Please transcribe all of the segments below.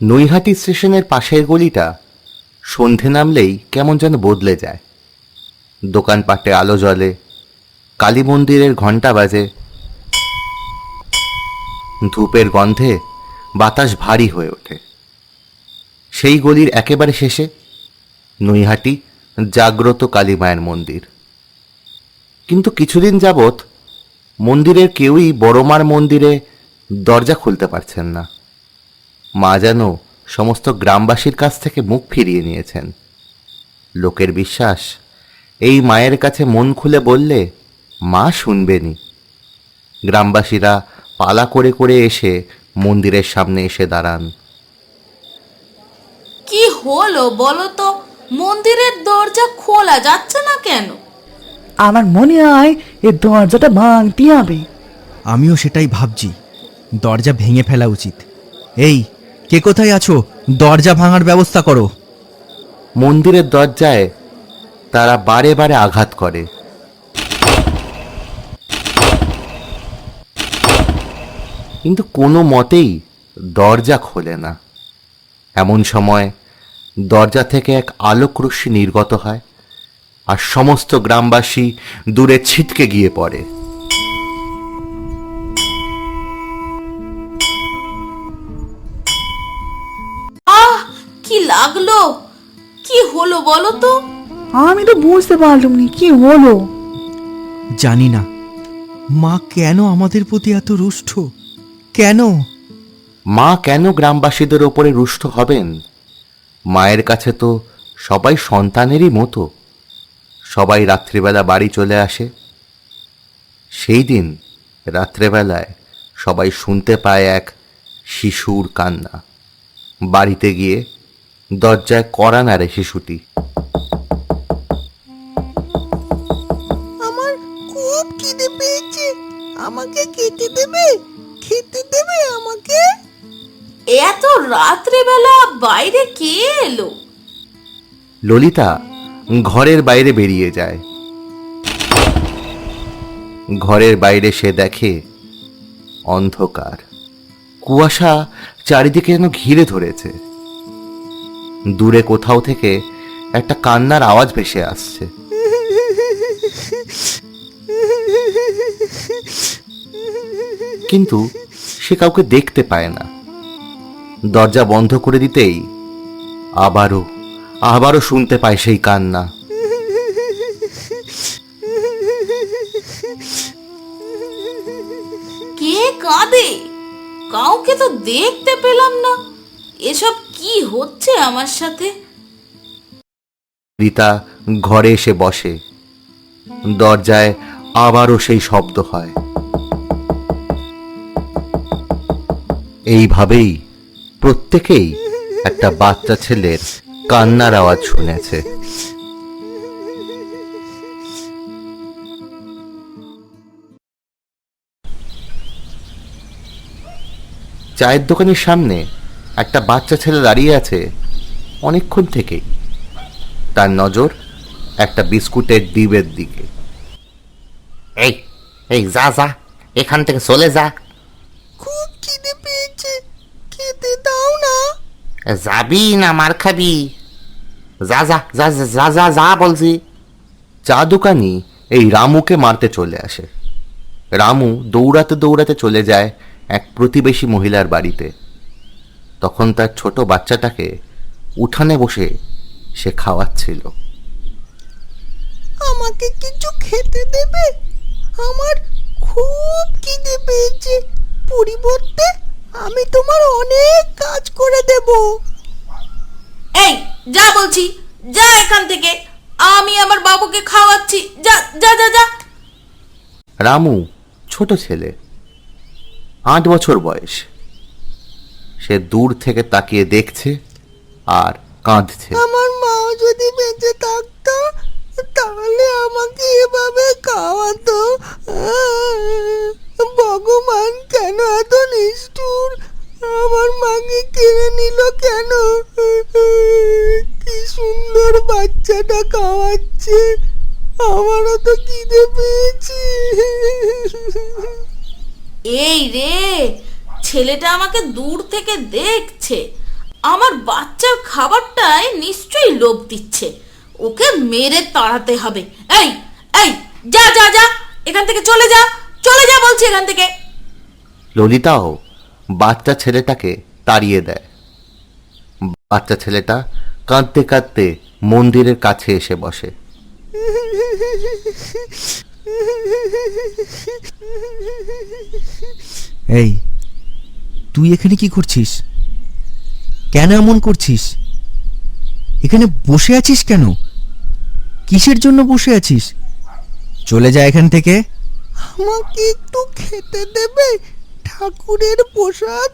নৈহাটি স্টেশনের পাশের গলিটা সন্ধে নামলেই কেমন যেন বদলে যায়। দোকানপাটে আলো জ্বলে, কালী মন্দিরের ঘণ্টা বাজে, ধূপের গন্ধে বাতাস ভারী হয়ে ওঠে। সেই গলির একেবারে শেষে নৈহাটি জাগ্রত কালী মায়ের মন্দির। কিন্তু কিছুদিন যাবৎ মন্দিরের কেউই বড়মার মন্দিরে দরজা খুলতে পারছেন না। মা যেন সমস্ত গ্রামবাসীর কাছ থেকে মুখ ফিরিয়ে নিয়েছেন। লোকের বিশ্বাস, এই মায়ের কাছে মন খুলে বললে মা শুনবেনি। গ্রামবাসীরা পালা করে করে এসে মন্দিরের সামনে এসে দাঁড়ান। কি হলো বলো তো, মন্দিরের দরজা খোলা যাচ্ছে না কেন? আমার মনে হয় এ দরজাটা ভাঙতে হবে। আমিও সেটাই ভাবছি, দরজা ভেঙে ফেলা উচিত। এই, কে কোথায় আছো? দরজা ভাঙার ব্যবস্থা করো। মন্দিরের দরজায় তারা বারে বারে আঘাত করে, কিন্তু কোনো মতেই দরজা খোলে না। এমন সময় দরজা থেকে এক আলোক রশ্মি নির্গত হয়, আর সমস্ত গ্রামবাসী দূরে ছিটকে গিয়ে পড়ে। আহ, কি লাগলো? কি হলো বলো তো? আমি তো বুঝতে পারলাম না কি হলো। জানি না, মা কেন আমাদের প্রতি এত রুষ্ট? কেন? মা কেন গ্রামবাসীদের ওপরে রুষ্ট হবেন? মায়ের কাছে তো সবাই সন্তানেরই মতো। সবাই রাত্রিবেলা বাড়ি চলে আসে। সেই দিন রাত্রেবেলায় সবাই শুনতে পায় এক শিশুর কান্না। বাড়িতে গিয়ে দরজায় কড়া নাড়ে শিশুটি। আমার খুব খিদে পেয়েছে, আমাকে খেতে দেবে? খেতে দেবে আমাকে? এত রাত্রেবেলা বাইরে কে এলো? ললিতা ঘরের বাইরে বেরিয়ে যায়। ঘরের বাইরে সে দেখে অন্ধকার, কুয়াশা চারিদিকে যেন ঘিরে ধরেছে। দূরে কোথাও থেকে একটা কান্নার আওয়াজ ভেসে আসছে। কিন্তু সে কাউকে দেখতে পায় না। দরজা বন্ধ করে দিতেই আবারও শুনতে পায় সেই কান্না। কে কাঁদে? কাউকে তো দেখতে পেলাম না। এসব কি হচ্ছে আমার সাথে? রীতা ঘরে এসে বসে। দরজায় আবারও সেই শব্দ হয়। এইভাবেই প্রত্যেকেই একটা বাচ্চা ছেলের কান্নার আওয়াজ শুনেছে। চায়ের দোকানের সামনে একটা বাচ্চা ছেলে দাঁড়িয়ে আছে অনেকক্ষণ থেকেই। তার নজর একটা বিস্কুটের ডিবের দিকে। এই এই যা যা, এখান থেকে চলে যা। খুব খিদে পেয়েছে, খেতে দাও না। যাবি না মার খাবি? যা যা যা যা যা যা যা বলছি। চা দোকানি এই রামুকে মারতে চলে আসে। রামু দৌড়াতে দৌড়াতে চলে যায় এক প্রতিবেশী মহিলার বাড়িতে। তখন তার ছোট বাচ্চাটাকে উঠানে বসে সে খাওয়াচ্ছিল। আমাকে কিছু খেতে দেবে? আমার খুব খিদে পেয়েছে, পরিবর্তে আমি তোমার অনেক কাজ করে দেব। এই যা বলছি, যা এখান থেকে। আমি আমার বাবুকে খাওয়াচ্ছি, যা যা যা যা। রামু ছোট ছেলে, 8 বছর বয়স। সে দূর থেকে তাকিয়ে দেখছে আর কাঁদছে। আমার মা যদি বেঁচে থাকতো তাহলে আমাকে এভাবে খাওয়াতো। ভগবান কেন এত নিষ্ঠুর? আমার মাকে কেড়ে নিল কেন? কি সুন্দর বাচ্চাটা খাওয়াচ্ছে, আমারও তো খিদে পেয়েছে। এই রে, ছেলেটা আমাকে দূর থেকে দেখছে আমার বাচ্চার খাবারটায় নিশ্চয়ই লোভ দিচ্ছে। ওকে মেরে তাড়াতে হবে। এই এই, যা যা যা, এখান থেকে চলে যা, চলে যা বলছি এখান থেকে। ললিতাও বাচ্চা ছেলেটাকে তাড়িয়ে দেয়। বাচ্চা ছেলেটা কাঁদতে কাঁদতে মন্দিরের কাছে এসে বসে। এই, তুই এখানে কি করছিস? কেন এমন করছিস? এখানে বসে আছিস কেন? কিসের জন্য বসে আছিস? চলে যা এখান থেকে। আমাকে একটু খেতে দেবে? ঠাকুরের প্রসাদ,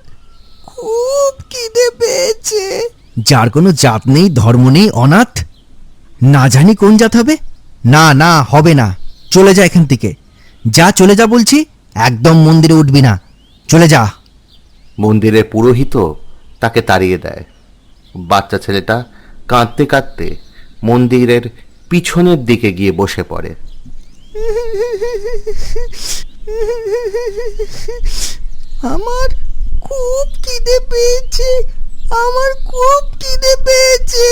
খুব খিদে পেয়েছে। যার কোনো জাত নেই, ধর্ম নেই, অনাথ, না জানি কোন জাত হবে। না না, হবে না, চলে যা এখান থেকে। যা, চলে যা বলছি। একদম মন্দিরে উঠবি না, চলে যা। মন্দিরের পুরোহিত তাকে তাড়িয়ে দেয়। বাচ্চা ছেলেটা কাঁদতে কাঁদতে মন্দিরের পিছনের দিকে গিয়ে বসে পড়ে। আমার খুব খিদে পেয়েছে, আমার খুব খিদে পেয়েছে।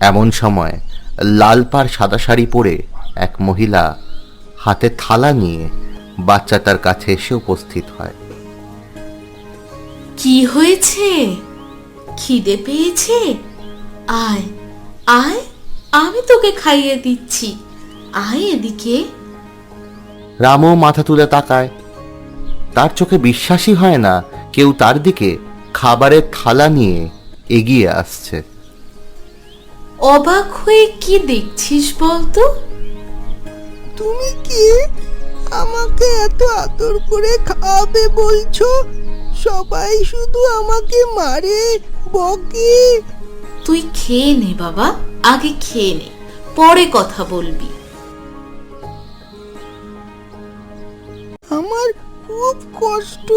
এমন সময় লাল পাড় সাদা শাড়ি পরে এক মহিলা হাতে থালা নিয়ে বাচ্চাটার কাছে এসে উপস্থিত হয়। কি হয়েছে? খিদে পেয়েছে? আয় আয়, আমি তোকে খাইয়ে দিচ্ছি। আয় এদিকে। রামও মাথা তুলে তাকায়। তার চোখে বিশ্বাসই হয় না কেউ তার দিকে খাবারের থালা নিয়ে এগিয়ে আসছে। অবাক হয়ে কি দেখছিস বলতো? তুমি কি আমাকে এত আদর করে খাওয়াবে বলছো? সবাই শুধু আমাকে মারে, বকে। তুই খেয়ে নে বাবা, আগে খেয়ে নে, পরে কথা বলবি। আমার খুব কষ্ট,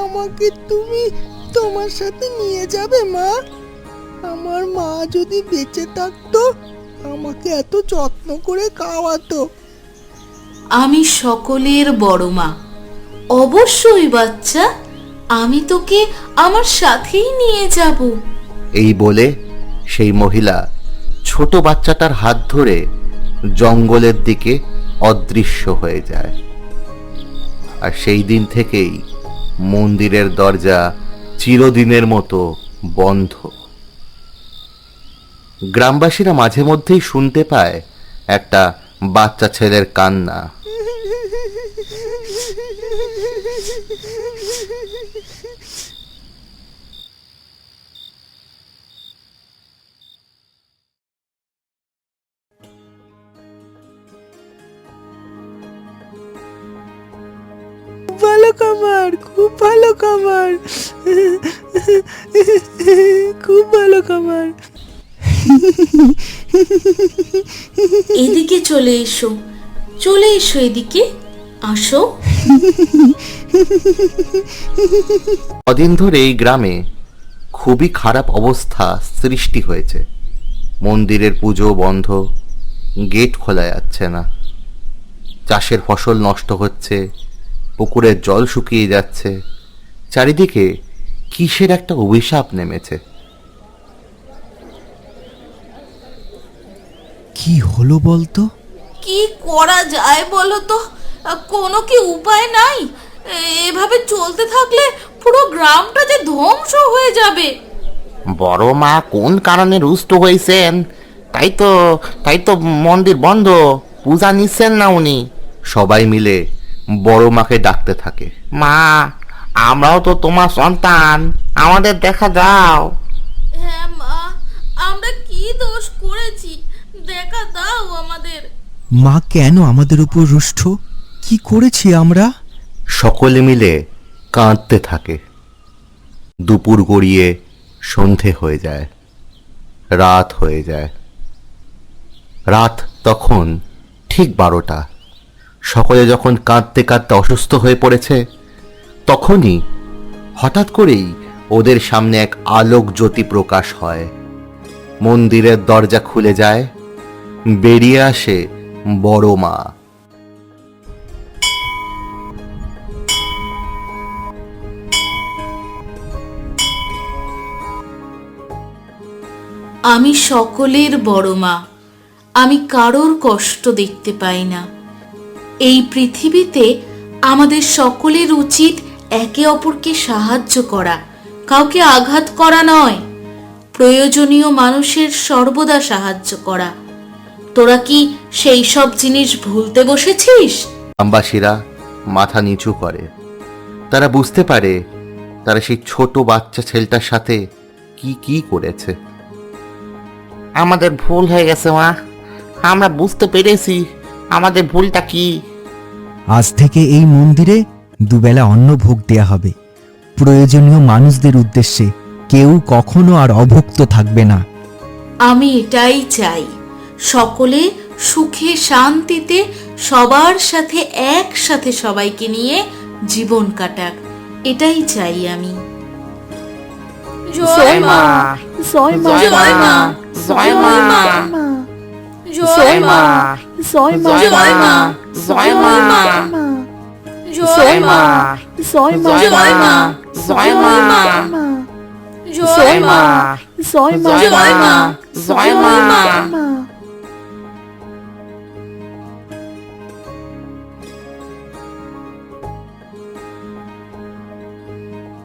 আমাকে তুমি তোমার সাথে নিয়ে যাবে মা? আমার মা যদি বেঁচে থাকতো আমাকে এত যত্ন করে খাওয়াতো। আমি সকলের বড় মা। অবশ্যই বাচ্চা, আমি তোকে আমার সাথেই নিয়ে যাব। এই বলে সেই মহিলা ছোট বাচ্চাটার হাত ধরে জঙ্গলের দিকে অদৃশ্য হয়ে যায়। আর সেই দিন থেকেই মন্দিরের দরজা চিরদিনের মতো বন্ধ। গ্রামবাসীরা মাঝে মধ্যেই শুনতে পায় একটা বাচ্চা ছেলের কান্না। ভালো খাবার, খুব ভালো খাবার, খুব ভালো খাবার। এদিকে চলে এসো, চলে এসো এদিকে, আসো। কদিন ধরে এই গ্রামে খুবই খারাপ অবস্থা সৃষ্টি হয়েছে। মন্দিরের পুজো বন্ধ, গেট খোলা যাচ্ছে না, চাষের ফসল নষ্ট হচ্ছে, পুকুরের জল শুকিয়ে যাচ্ছে, চারিদিকে কিসের একটা অভিশাপ নেমেছে। কি হলো বলতো? কি করা যায় বলো তো? কোনো কি উপায় নাই? এভাবে চলতে থাকলে পুরো গ্রামটা যে ধ্বংস হয়ে যাবে। বড় মা কোন কারণে রুষ্ট হয়েছেন? তাই তো মন্দির বন্ধ, পূজা নিচ্ছেন না উনি। সবাই মিলে বড় মাকে ডাকতে থাকে। মা, আমরাও তো তোমার সন্তান, আমাদের দেখা দাও। হ্যাঁ মা, আমরা কি দোষ করেছি? দেখা দাও আমাদের। মা কেন আমাদের উপর রুষ্ট? কি করেছি আমরা? সকলে মিলে কাঁদতে থাকে। দুপুর গড়িয়ে সন্ধে হয়ে যায়, রাত হয়ে যায়। রাত তখন ঠিক 12টা। সকলে যখন কাঁদতে কাঁদতে অসুস্থ হয়ে পড়েছে, তখনই হঠাৎ করেই ওদের সামনে এক আলোক জ্যোতি প্রকাশ হয়। মন্দিরের দরজা খুলে যায়, বেরিয়ে আসে বড় মা। আমি সকলের বড় মা, আমি কারোর কষ্ট দেখতে পাই না। এই পৃথিবীতে আমাদের সকলের উচিত একে অপরকে সাহায্য করা, কাউকে আঘাত করা নয়, প্রয়োজনীয় মানুষের সর্বদা সাহায্য করা। তোরা কি সেই সব জিনিস ভুলতে বসেছিস? গ্রামবাসীরা মাথা নিচু করে। তারা বুঝতে পারে তারা সেই ছোট বাচ্চা ছেলেটার সাথে কি কি করেছে। আমাদের ভুল হয়ে গেছে মা, আমরা বুঝতে পেরেছি আমাদের ভুলটা কি। আজ থেকে এই মন্দিরে দুবেলা অন্ন ভোগ দেয়া হবে। প্রয়োজনীয় মানুষদের উদ্দেশ্যে কেউ কখনো আর অভুক্ত থাকবে না। আমি এটাই চাই, সকলে সুখে শান্তিতে সবার সাথে একসাথে সবাইকে নিয়ে জীবন কাটাক, এটাই চাই আমি। জয় মা, জয় মা, জয় মা, জয় মা, জয় মা, জয় মা, জয় মা, জয় মা, জয় মা, জয় মা, জয় মা, জয় মা, জয় মা, জয় মা, জয় মা, জয় মা, জয় মা।